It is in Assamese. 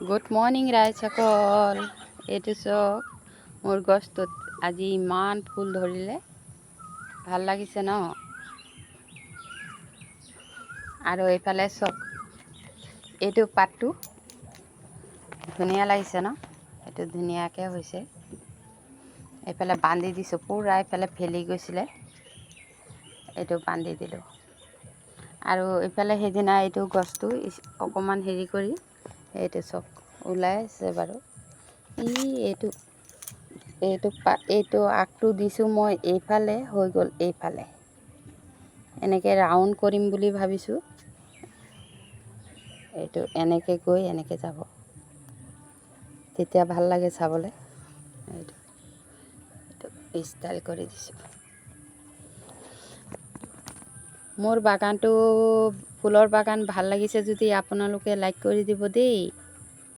Good morning ৰাইজসকল। এইটো চাওক, মোৰ গছটোত আজি ইমান ফুল ধৰিলে, ভাল লাগিছে ন। আৰু এইফালে চাওক, এইটো পাতটো ধুনীয়া লাগিছে ন। এইটো ধুনীয়াকৈ হৈছে। এইফালে বান্ধি দিছোঁ, পূৰা এইফালে ফেলি গৈছিলে, এইটো বান্ধি দিলোঁ। আৰু এইফালে সেইদিনা এইটো গছটো অকণমান হেৰি কৰি, এইটো চব ওলাই আছে বাৰু। এইটো আগটো দিছোঁ মই, এইফালে হৈ গ'ল, এইফালে এনেকৈ ৰাউণ্ড কৰিম বুলি ভাবিছোঁ। এইটো এনেকৈ গৈ এনেকৈ যাব, তেতিয়া ভাল লাগে চাবলৈ। এইটো ষ্টাইল কৰি দিছোঁ। মোৰ বাগানটো, ফুলৰ বাগান ভাল লাগিছে যদি আপোনালোকে লাইক কৰি দিব দেই।